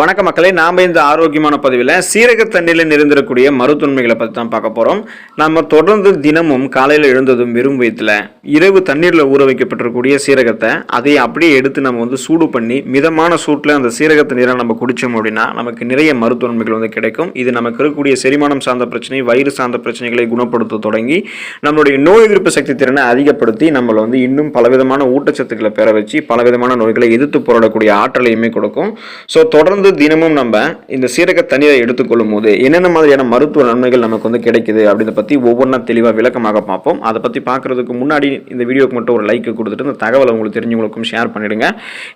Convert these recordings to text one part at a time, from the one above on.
வணக்க மக்களே, நாம் இந்த ஆரோக்கியமான பதிவில் சீரக தண்ணீரில் நிறைந்திருக்கக்கூடிய மருத்துவமைகளை பற்றி தான் பார்க்க போகிறோம். நம்ம தொடர்ந்து தினமும் காலையில் எழுந்ததும் வெறும் வயிற்றில் இரவு தண்ணீரில் ஊற வைக்கப்பட்டிருக்கக்கூடிய சீரகத்தை அதை அப்படியே எடுத்து நம்ம சூடு பண்ணி மிதமான சூட்டில் அந்த சீரக தண்ணீரை நம்ம குடித்தோம் அப்படின்னா நமக்கு நிறைய மருத்துவமைகள் கிடைக்கும். இது நமக்கு இருக்கக்கூடிய செரிமானம் சார்ந்த பிரச்சனை, வயிறு சார்ந்த பிரச்சனைகளை குணப்படுத்த தொடங்கி நம்மளுடைய நோய் எதிர்ப்பு சக்தி திறனை அதிகப்படுத்தி நம்மளை இன்னும் பலவிதமான ஊட்டச்சத்துக்களை பெற வச்சு பலவிதமான நோய்களை எதிர்த்து போராடக்கூடிய ஆற்றலையுமே கொடுக்கும். ஸோ தொடர்ந்து தினமும் நம்ம இந்த சீரக தண்ணீரை எடுத்துக்கொள்ளும் போது என்னென்ன மாதிரியான மருத்துவ நன்மைகள் நமக்கு கிடைக்குது அப்படின்றத பற்றி ஒவ்வொன்றா தெளிவாக விளக்கமாக பார்ப்போம். அதை பற்றி பார்க்கறதுக்கு முன்னாடி இந்த வீடியோக்கு மட்டும் ஒரு லைக் கொடுத்துட்டு இந்த தகவலை உங்களுக்கு தெரிஞ்சவங்களுக்கும் ஷேர் பண்ணிடுங்க.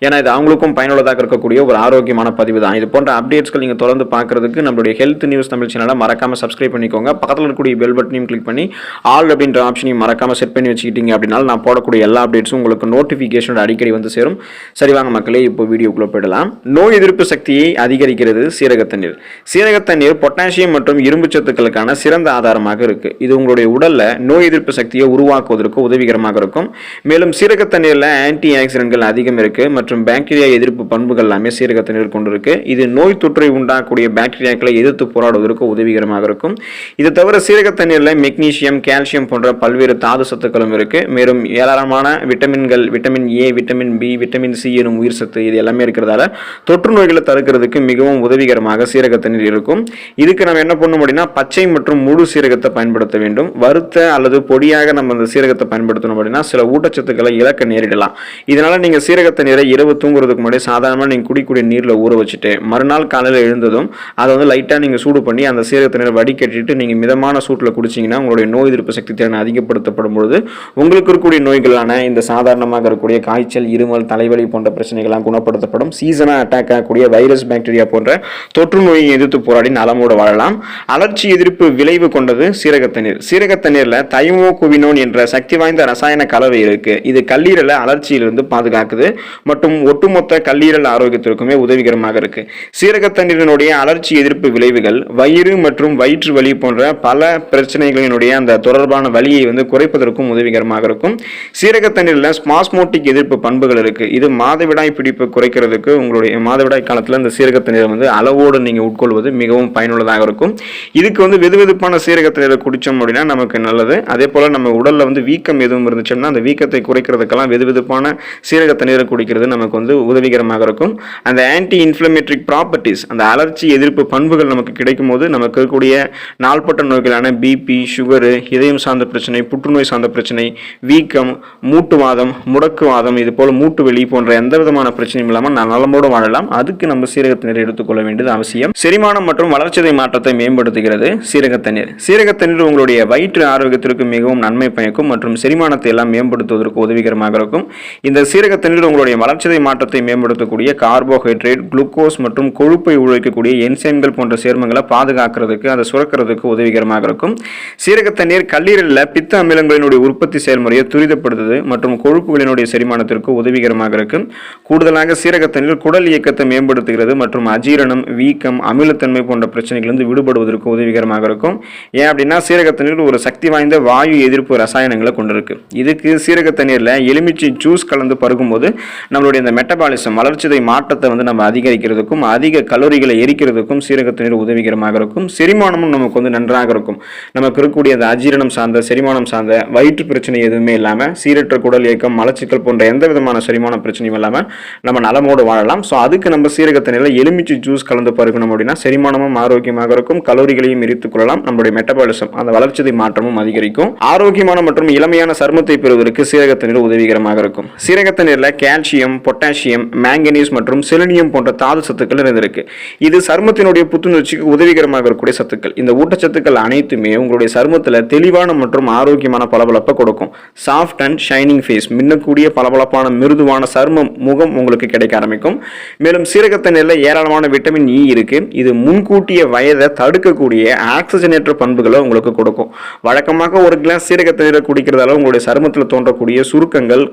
ஏன்னா இது அவங்களுக்கும் பயனுள்ளதாக இருக்கக்கூடிய ஒரு ஆரோக்கியமான பதிவு தான். இது போன்ற அப்டேட்ஸ்கள் நீங்கள் தொடர்ந்து பார்க்கறதுக்கு நம்மளுடைய ஹெல்த் நியூஸ் தமிழ் சேனலை மறக்காம சப்ஸ்கிரைப் பண்ணிக்கோங்க. பக்கத்தில் இருக்கக்கூடிய பெல் பட்டனையும் கிளிக் பண்ணி ஆல் அப்படின்ற ஆப்ஷனையும் மறக்காம செட் பண்ணி வச்சுக்கிட்டீங்க அப்படின்னா நான் போடக்கூடிய எல்லா அப்டேட்ஸும் உங்களுக்கு நோட்டிஃபிகேஷன் அடிக்கடி சேரும். சரி வாங்க மக்களே, இப்போ வீடியோக்குள்ள போயிடலாம். நோய் எதிர்ப்பு சக்தியை அதிகரிக்கிறது சீரக தண்ணீர். சீரக தண்ணீர் பொட்டாசியம் மற்றும் இரும்பு சத்துக்களுக்கான சிறந்த ஆதாரமாக இருக்கு. இது உங்களுடைய உடல்ல நோய் எதிர்ப்பு சக்தியை உருவாக்குவதற்கு உதவிகரமாக இருக்கும். மேலும் சீரக தண்ணீர்ல ஆன்டி ஆக்சிடென்ட்கள் அதிகம் இருக்கு மற்றும் பாக்டீரியா எதிர்ப்பு பண்புகள் எல்லாமே சீரக தண்ணீர் கொண்டிருக்கு. இது நோய் தொற்றை உண்டாக்கக்கூடிய பாக்டீரியாக்களை எதிர்த்து போராடுவதற்கு உதவிகரமாக இருக்கும். இது தவிர சீரக தண்ணீர்ல மெக்னீசியம், கால்சியம் போன்ற பல்வேறு தாது சத்துக்களும் இருக்கு. மேலும் ஏராளமான விட்டமின்கள், vitamin A, vitamin B, vitamin C எனும் உயிர் சத்து இது எல்லாமே இருக்கிறதால தொற்று நோய்களை தடுக்கிறதுக்கு மிகவும் உதவிகரமாக சீரக தண்ணீர் இருக்கும். இதுக்கு நம்ம என்ன பண்ணணும் அப்படின்னா பச்சை மற்றும் முழு சீரகத்தை பயன்படுத்த வேண்டும். வறுத்த அல்லது பொடியாக நம்ம அந்த சீரகத்தை பயன்படுத்தணும் அப்படின்னா சில ஊட்டச்சத்துக்களை இழக்க நேரிடலாம். இதனால நீங்க சீரக தண்ணீரை இரவு தூங்குறதுக்கு முன்னாடி சாதாரணமாக நீங்க குடிக்கூடிய நீரில் ஊற வச்சுட்டு மறுநாள் காலையில் எழுந்ததும் அதை லைட்டாக நீங்க சூடு பண்ணி அந்த சீரக தண்ணீரை வடிகட்டிட்டு நீங்க மிதமான சூட்டில் குடிச்சீங்கன்னா உங்களுடைய நோய் எதிர்ப்பு சக்தி திறன் அதிகப்படுத்தப்படும் பொழுது உங்களுக்கு இருக்கக்கூடிய நோய்களான இந்த சாதாரணமாக இருக்கக்கூடிய காய்ச்சல், இருமல், தலைவலி போன்ற பிரச்சனைகள்லாம் குணப்படுத்தப்படும். சீசனாக அட்டாக் ஆகக்கூடிய வைரஸ், பாக்டீரியா போன்ற தொற்று நோயை எதிர்த்து போராடி நலமோடு வாழலாம். அலர்ச்சி எதிர்ப்பு விளைவு கொண்டது சீரக தண்ணீர். சீரக தண்ணீர்ல தைமோகுவினோன் என்ற சக்தி வாய்ந்த ரசாயன கலவை இருக்கு. இது கல்லீரலை அலர்ச்சியிலிருந்து பாதுகாக்குது மற்றும் ஒட்டுமொத்த கல்லீரல் ஆரோக்கியத்திற்குமே உதவிகரமாக இருக்கு. சீரக தண்ணீரினுடைய அலர்ச்சி எதிர்ப்பு விளைவுகள் வயிறு மற்றும் வயிற்று வலி போன்ற பல பிரச்சனைகளினுடைய அந்த தொடர்பான வலியை குறைப்பதற்கும் உதவிகரமாக இருக்கும். சீரக தண்ணீர்ல ஸ்பாஸ்மோட்டிக் எதிர்ப்பு பண்புகள் இருக்கு. இது மாதவிடாய் பிடிப்பு குறைக்கிறதுக்கு உங்களுடைய மாதவிடாய் காலத்தில் இந்த சீரக தண்ணீரை அளவோடு நீங்க உட்கொள்வது மிகவும் பயனுள்ளதாக இருக்கும். இதுக்கு வெதுவெதுப்பான சீரக தண்ணீரை குடிச்சோம் அப்படின்னா நமக்கு நல்லது. அதே போல நம்ம உடல்ல வீக்கம் எதுவும் இருந்துச்சுன்னா அந்த வீக்கத்தை குறைக்கிறதுக்கெல்லாம் வெதுவெதுப்பான சீரக தண்ணீரை குடிக்கிறது நமக்கு உதவிகரமாக இருக்கும். அந்த ஆன்டி இன்ஃப்ளமேட்டரி ப்ராப்பர்ட்டிஸ், அந்த அலர்ச்சி எதிர்ப்பு பண்புகள் நமக்கு கிடைக்கும் போது நமக்கு இருக்கக்கூடிய நாள்பட்ட நோய்களான பிபி, சுகரு, இதயம் சார்ந்த பிரச்சனை, புற்றுநோய் சார்ந்த பிரச்சனை, வீக்கம், மூட்டுவாதம், முடக்குவாதம், இது போல மூட்டு வெளி போன்ற எந்த விதமான பிரச்சனையும் இல்லாமல் நலமோடு வாழலாம். அதுக்கு நம்ம சீரக தண்ணீரை எடுத்துக்கொள்ள வேண்டியது அவசியம். செரிமானம் மற்றும் வளர்ச்சிதை மாற்றத்தை மேம்படுத்துகிறது சீரக தண்ணீர். சீரக தண்ணீர் உங்களுடைய வயிற்று ஆரோக்கியத்திற்கு மிகவும் நன்மை பயக்கும் மற்றும் செரிமானத்தை எல்லாம் மேம்படுத்துவதற்கு உதவிகரமாக இருக்கும். இந்த சீரக தண்ணீர் உங்களுடைய வளர்ச்சிதை மாற்றத்தை மேம்படுத்தக்கூடிய கார்போஹைட்ரேட், குளுக்கோஸ் மற்றும் கொழுப்பை உழைக்கக்கூடிய என்சைம்கள் போன்ற சேர்மங்களை பாதுகாக்கிறதுக்கு, அதை சுரக்கிறதுக்கு உதவிகரமாக இருக்கும். சீரக தண்ணீர் கல்லீரலில் பித்த அமிலங்களினுடைய உற்பத்தி செயல்முறையை துரிதப்படுத்துது மற்றும் கொழுப்புகளினுடைய செரிமானத்திற்கு உதவிகரமாக இருக்கும். கூடுதலாக சீரக தண்ணீர் குடல் இயக்கத்தை மேம்படுத்துகிறது மற்றும் அஜீரணம், வீக்கம், அமிலத்தன்மை போன்ற பிரச்சனைகளிலிருந்து விடுபடுவதற்கு உதவிகரமாக இருக்கும். ஏன் அப்படின்னா சீரக தண்ணீர் ஒரு சக்தி வாய்ந்த வாயு எதிர்ப்பு ரசாயனங்களை கொண்டிருக்கு. இதுக்கு சீரக தண்ணீர்ல எலுமிச்சை ஜூஸ் கலந்து பருகும்போது நம்மளுடைய இந்த மெட்டபாலிசம், வளர்ச்சிதை மாற்றத்தை நம்ம அதிகரிக்கிறதுக்கும் அதிக கலோரிகளை எரிக்கிறதுக்கும் சீரக தண்ணீர் உதவிகரமாக இருக்கும். செரிமானமும் நமக்கு நன்றாக இருக்கும். நமக்கு இருக்கக்கூடிய அந்த அஜீரணம் சார்ந்த, செரிமானம் சார்ந்த வயிற்று பிரச்சனை எதுவுமே இல்லாம சீரற்ற குடல் இயக்கம், மலச்சிக்கல் போன்ற எந்த விதமான செரிமான பிரச்சனையும் இல்லாம நம்ம நலமோடு வாழலாம். ஸோ அதுக்கு நம்ம சீரக தண்ணீர்ல எலுமிச்சை ஜூஸ் கலந்து பருகணும் அப்படின்னா செரிமானமும் ஆரோக்கியமாக இருக்கும், கலோரிகளையும் எரித்துக் கொள்ளலாம், நம்மளுடைய மெட்டபாலிசம், அந்த வளர்ச்சிதை மாற்றமும் அதிகரிக்கும். ஆரோக்கியமான மற்றும் இளமையான சருமத்தை பெறுவதற்கு சீரக தண்ணீர் உதவிகரமாக இருக்கும். சீரக தண்ணீர்ல கால்சியம், பொட்டாசியம், மேங்கனீஸ் மற்றும் செலினியம் போன்ற தாது சத்துக்கள் இருந்திருக்கு. இது சருமத்தினுடைய புத்துணர்ச்சிக்கு உதவிகரமாக இருக்கக்கூடிய சத்துக்கள். இந்த ஊட்டச்சத்துக்கள் அனைத்துமே உங்களுடைய சருமத்தில் தெளிவான மற்றும் ஆரோக்கியமான பளபளப்பை கொடுக்கும். சாஃப்ட் அண்ட் ஷைனிங் ஃபேஸ், மின்னக்கூடிய பளபளப்பான மிருதுவான சருமம், முகம் உங்களுக்கு கிடைக்க ஆரம்பிக்கும். மேலும் சீரக தண்ணீர்ல ஏராளமான விட்டமின் இ இருக்கு. இது முன்கூட்டிய வயதை தடுக்கக்கூடிய ஆக்சிஜனேற்ற பண்புகளை உங்களுக்கு கொடுக்கும். வழக்கமாக ஒரு கிளாஸ் சீரக தண்ணீரை குடிக்கிறதால உங்களுடைய சருமத்தில் தோன்றக்கூடிய சுருக்கங்கள்,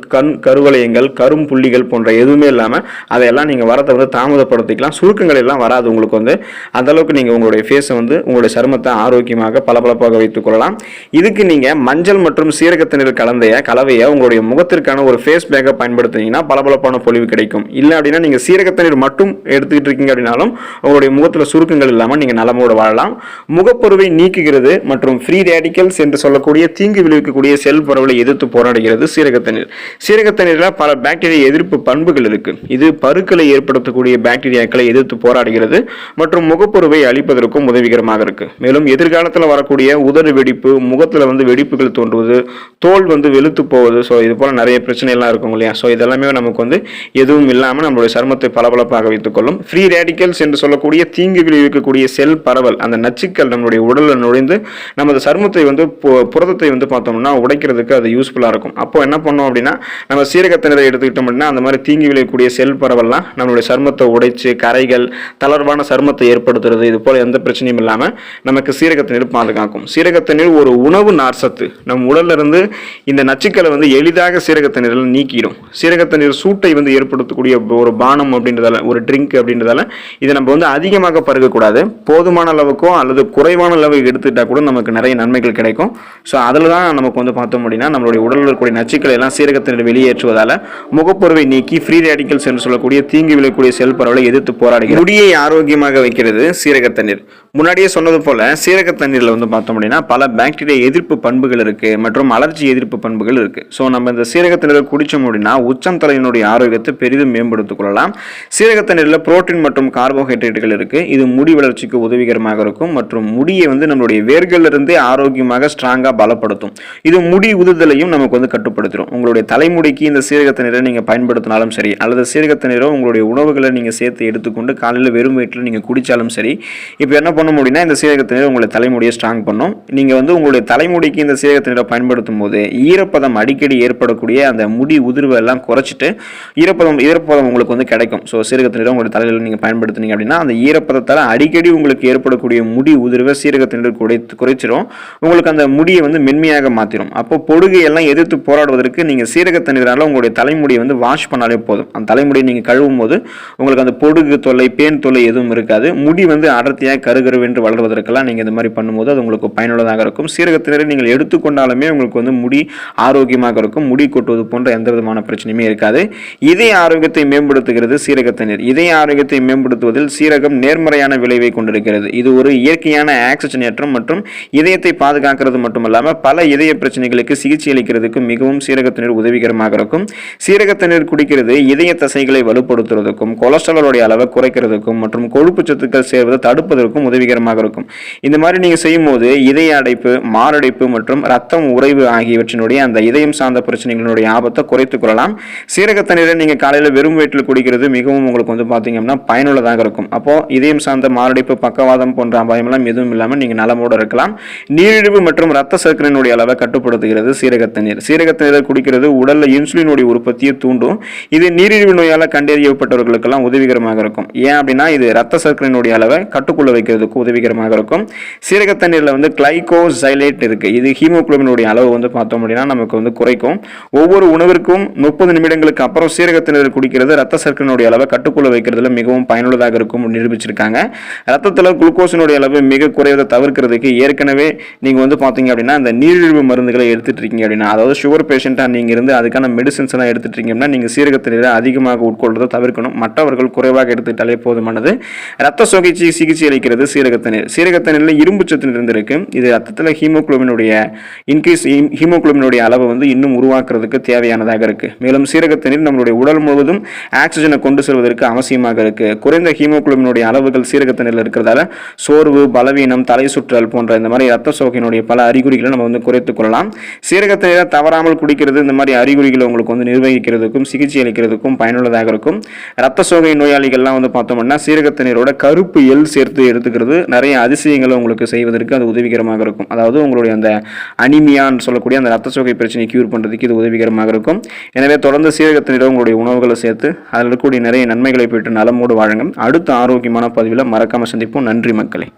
கருவளையங்கள், கரும் புள்ளிகள் போன்ற எதுவுமே இல்லாமல் அதையெல்லாம் நீங்கள் வரத்தை தாமதப்படுத்திக்கலாம். சுருக்கங்கள் எல்லாம் வராது உங்களுக்கு. அந்த அளவுக்கு நீங்கள் உங்களுடைய ஃபேஸை உங்களுடைய சருமத்தை ஆரோக்கியமாக பளபளப்பாக வைத்துக் கொள்ளலாம். இதுக்கு நீங்கள் மஞ்சள் மற்றும் சீரக தண்ணீர் கலவையை உங்களுடைய முகத்திற்கான ஒரு ஃபேஸ் பேக்கை பயன்படுத்தினீங்கன்னா பளபளப்பான பொலிவு கிடைக்கும். இல்லை அப்படின்னா நீங்கள் சீரக தண்ணீர் மட்டும் எடுத்துக்கிட்டு இருக்கீங்க அப்படின்னாலும் உங்களுடைய முகத்தில் சுருக்கங்கள் இல்லாமல் நீங்கள் நலமோடு வாழலாம். முகப்பருவை நீக்குகிறது மற்றும் ஃப்ரீ ரேடிக்கல்ஸ் என்று சொல்லக்கூடிய தீங்கு விளைவிக்கக்கூடிய செல் பரவலை எதிர்த்து போராடுகிறது சீரகத்தண்ணீர். சீரகத்தண்ணீரில் பல பாக்டீரியா எதிர்ப்பு பண்புகள் இருக்கு. இது பருக்களை ஏற்படுத்தக்கூடிய பாக்டீரியாக்களை எதிர்த்து போராடுகிறது மற்றும் முகப்பருவை அழிப்பதற்கும் உதவிகரமாக இருக்கு. மேலும் எதிர்காலத்தில் வரக்கூடிய உதடு வெடிப்பு, முகத்தில் வெடிப்புகள் தோன்றுவது, தோல் வெளுத்து போவது, ஸோ இது போல நிறைய பிரச்சனை எல்லாம் இருக்கும் இல்லையா. ஸோ இதெல்லாமே நமக்கு எதுவும் இல்லாமல் நம்மளுடைய சருமத்தை பளபளப்பாக வைத்துக் கொள்ளும். ஃப்ரீ ரேடிக்கல்ஸ் என்று சொல்லக்கூடிய தீங்கு விளைவிக்கக்கூடிய செல் பரவல், அந்த நச்சுக்கள் நம்மளுடைய உடலில் நுழைந்து நமது சருமத்தை புரதத்தை பார்த்தோம்னா உடைக்கிறதுக்கு அது யூஸ்ஃபுல்லாக இருக்கும். அப்போ என்ன பண்ணோம் அப்படின்னா, நம்ம சீரகத்தண்ணீரை எடுத்துக்கிட்டோம் அப்படின்னா அந்த மாதிரி தீங்கு விளைவிக்கக்கூடிய செல் பரவல்லாம் நம்மளுடைய சருமத்தை உடைச்சு கரைகள், தளர்வான சருமத்தை ஏற்படுத்துறது, இது போல எந்த பிரச்சனையும் இல்லாமல் நமக்கு சீரகத்தண்ணீர் பாதுகாக்கும். சீரகத்தண்ணீர் ஒரு உணவு நார்சத்து. நம் உடல்ல இருந்து இந்த நச்சுக்களை எளிதாக சீரகத்தண்ணீரில் நீக்கிடும். சீரகத்தண்ணீர் சூட்டை ஏற்படுத்தக்கூடிய ஒரு பானம் அப்படின்றதால, ஒரு ட்ரிங்க் அப்படின்றதால இதை நம்ம அதிகமாக பருகக்கூடாது. போதுமான அளவுக்கோ அல்லது குறைவான அளவு எடுத்துட்டா கூட நமக்கு நிறைய நன்மைகள் கிடைக்கும். ஸோ அதில் தான் நமக்கு பார்த்தோம் அப்படின்னா நம்மளுடைய உடலில் இருக்கக்கூடிய நச்சுக்களை எல்லாம் சீரகத்தண்ணீர் வெளியேற்றுவதால முகப்பொருவை நீக்கி ஃப்ரீ ரேடிக்கல்ஸ் என்று சொல்லக்கூடிய தீங்கு விளைக்கூடிய செல் பரவலை எதிர்த்து போராடுகிறது. முடியை ஆரோக்கியமாக வைக்கிறது சீரகத்தண்ணீர். முன்னாடியே சொன்னது போல சீரகத்தண்ணீரில் பார்த்தோம் அப்படின்னா பல பாக்டீரியா எதிர்ப்பு பண்புகள் இருக்கு மற்றும் அலர்ஜி எதிர்ப்பு பண்புகள் இருக்கு. ஸோ நம்ம இந்த சீரகத்தண்ணீரை குடிச்சோம் அப்படின்னா உச்சம் தலையினுடைய ஆரோக்கியத்தை பெரிதும் மேம்படுத்திக் கொள்ளலாம். சீரகத்தண்ணீரில் புரோட்டீன் மற்றும் கார்போஹைட்ரேட்டுகள் இருக்கு. இது முடி வளர்ச்சிக்கு உதவிகரமாக இருக்கும் மற்றும் முடியை நம்மளுடைய வேர்கள் இருந்து ஆரோக்கியமாக ஸ்ட்ராங்கா பலப்படுத்தும். இது முடி உதுதலையும் நமக்கு கட்டுப்படுத்தும். உங்களுடைய தலைமுடிக்கு இந்த சீரகத்தண்ணீரை நீங்க பயன்படுத்தினாலும் சரி, அல்லது சீரகத்தண்ணீரை உங்களுடைய உணவுகளை நீங்க சேர்த்து எடுத்துக்கொண்டு காலையில் வெறும் வயிற்றில் நீங்க குடிச்சாலும் சரி, இப்போ என்ன பண்ண முடியும்னா இந்த சீரகத்தண்ணீரை உங்களுடைய தலைமுடியை ஸ்ட்ராங் பண்ணும். நீங்க உங்களுடைய தலைமுடிக்கு இந்த சீரகத்தண்ணீரை பயன்படுத்தும் போது ஈரப்பதம் அடிக்கடி ஏற்படக்கூடிய அந்த முடி உதிர்வை எல்லாம் குறைச்சிட்டு ஈரப்பதம் உங்களுக்கு கிடைக்கும். ஸோ சீரகத்தண்ணீரை உங்களுடைய தலையில் நீங்க பயன்படுத்தினீங்க அப்படின்னா அந்த ஈரப்பதத்தால் அடிக்கடி உங்களுக்கு ஏற்படக்கூடிய முடி உதிர்வை சீரகத்தண்ணீர் குறைச்சிடும். உங்களுக்கு அந்த முடியை மென்மையாக மாற்றிடும். அப்போ பொடுகையெல்லாம் எதிர்த்து போராடுவதற்கு நீங்க சீரகத்தண்ணீரால உங்களுடைய தலைமுடியை வாஷ் பண்ணாலே போதும். அந்த தலைமுடியை நீங்க கழுவும் போது உங்களுக்கு அந்த பொடுகு தொல்லை, பேன் தொல்லை எதுவும் இருக்காது. முடி அடர்த்தியாக கருகருவென்று வளர்வதற்கெல்லாம் நீங்க இந்த மாதிரி பண்ணும்போது அது உங்களுக்கு பயனுள்ளதாக இருக்கும். சீரகத்தண்ணீரை நீங்கள் எடுத்துக்கொண்டாலுமே உங்களுக்கு முடி ஆரோக்கியமாக இருக்கும். முடி கொட்டுவது போன்ற எந்த விதமான பிரச்சனையுமே இருக்காது. இதய ஆரோக்கியத்தை மேம்படுத்துகிறது சீரகத்தண்ணீர். இதய ஆரோக்கியத்தை மேம்படுத்துவதில் சீரகம் நேர்மறையான விளைவை கொண்டிருக்கிறது. இது ஒரு இயற்கையான ஆக்சிஜனேற்றம் மற்றும் இதயத்தை பாதுகாக்கிறது மட்டுமல்லாமல் பல இதய பிரச்சனைகளுக்கு சிகிச்சை அளிக்கிறதுக்கு மிகவும் சீரகத்தண்ணீர் உதவிகரமாக இருக்கும். சீரகத்தண்ணீர் குடிக்கிறது இதய தசைகளை வலுப்படுத்துவதற்கும், கொலஸ்ட்ராலோடைய அளவை குறைக்கிறதுக்கும் மற்றும் கொழுப்பு சத்துக்கள் சேர்வதை தடுப்பதற்கும் உதவிகரமாக இருக்கும். இந்த மாதிரி நீங்க செய்யும் போது இதய அடைப்பு, மாரடைப்பு மற்றும் ரத்தம் உறைவு ஆகியவற்றினுடைய அந்த இதயம் சார்ந்த பிரச்சனைகளுடைய ஆபத்தை குறைத்துக் கொள்ளலாம். சீரகத்தண்ணீரை நீங்க காலையில வெறும் வயிற்றில் குடிக்கிறது மிகவும் உங்களுக்கு பாத்தீங்கன்னா பயனுள்ளதாக இருக்கும். அப்போ இதயம் சார்ந்த மாரடைப்பு, பக்கவாதம் போன்ற அபாயம் எல்லாம் எதுவும் இல்லாமல் நீங்க நலமோடு இருக்கலாம். நீரிழிவு மற்றும் ரத்த சர்க்கரையினுடைய அளவை கட்டுப்படுத்துகிறது சீரகத்தண்ணீர். சீரகத்தண்ணீரை குடிக்கிறது உடல்ல இன்சுலினுடைய உற்பத்தியை தூண்டும். இது நீரிழிவு நோயால கண்டறியப்பட்டவர்களுக்கெல்லாம் உதவிகரமாக இருக்கும். ஏன் அப்படின்னா இது ரத்த சர்க்கரையினுடைய அளவை கட்டுக்குள்ள வைக்கிறதுக்கு உதவிகரமாக இருக்கும். சீரகத்தண்ணீர்ல கிளைகோசைலேட் இருக்கு. இது ஹீமோகுளோபினுடைய அளவு பார்த்தோம் அப்படின்னா நமக்கு குறைக்கும். ஒவ்வொரு உணவிற்கும் 30 நிமிடங்களுக்கு அப்புறம் சீரகத்தண்ணீர் குடிக்கிறது ரத்த சர்க்கரையினுடைய அளவை கட்டுக்குள்ள வைக்கிறதுல மிகவும் பயனுள்ளதாக இருக்கும் நிரூபிச்சிருக்காங்க. ரத்தத்தில் குளுக்கோஸினுடைய அளவு மிக குறைவதை தவிர்க்கிறதுக்கு ஏற்கனவே நீங்க பாத்தீங்க அப்படின்னா இந்த நீரிழிவு மருந்துகளை எடுத்துட்டு இருக்கீங்க அப்படின்னா, அதாவது சுகர் பேஷண்டா நீங்க இருந்து அதுக்கான மெடிசன்ஸ் எல்லாம் எடுத்துட்டு இருக்கீங்கன்னா நீங்க சீரகத்தண்ணீரை அதிகமாக உட்கொள்றதை தவிர்க்கணும். மற்றவர்கள் குறைவாக எடுத்துட்டாலே போதுமானது. ரத்த சோகைக்கு சிகிச்சை அளிக்கிறது சீரகத்தண்ணீர். சீரகத்தண்ணீர்ல இரும்பு சத்து நிறைந்திருக்கு. இது ரத்தத்தில் ஹீமோகுளோபினுடைய அளவை இன்னும் உருவாக்குறதுக்கு தேவையானதாக இருக்கு. மேலும் சீரகத்தண்ணீர் நம்மளுடைய உடல் முழுவதும் ஆக்சிஜனை கொண்டு செல்வதற்கு அவசியமாக இருக்கு. குறைந்த ஹீமோகுளோபினுடைய அளவுகள் சீரகத்தண்ணீரில் இருக்கிறதால சோர்வு, பலவீனம், தலை சுற்றல் போன்ற இந்த மாதிரி ரத்த சோகையினுடைய பல அறிகுறிகளை நம்ம குறைத்துக் கொள்ளலாம். சீரகத்தண்ணீரை தவறாமல் குடிக்கிறது இந்த மாதிரி அறிகுறிகளை உங்களுக்கு நிர்வகிக்கிறதுக்கும் சிகிச்சை அளிக்கிறதுக்கும் பயனுள்ளதாக இருக்கும். ரத்த சோகை நோயாளிகள்லாம் பார்த்தோம்னா சீரகத்தண்ணீரோட கருப்பு எள் சேர்த்து எடுத்துக்கிறது நிறைய அதிசயங்களை உங்களுக்கு செய்வதற்கு அது உதவிகரமாக இருக்கும். அதாவது உங்களுடைய அந்த அனிமியான்னு சொல்லக்கூடிய அந்த ரத்த சோகை பிரச்சனை கியூர் பண்றதுக்கு இது உதவிகரமாக இருக்கும். எனவே தொடர்ந்து சீரகத்தண்ணீரை உங்களுடைய உணவுகளை சேர்த்து அதில் இருக்கக்கூடிய நிறைய நன்மைகளை பெற்று நலமோடு வாழுங்க. அடுத்த ஆரோக்கியமான பதிவில் மறக்காம சந்திப்போம். நன்றி மக்களே.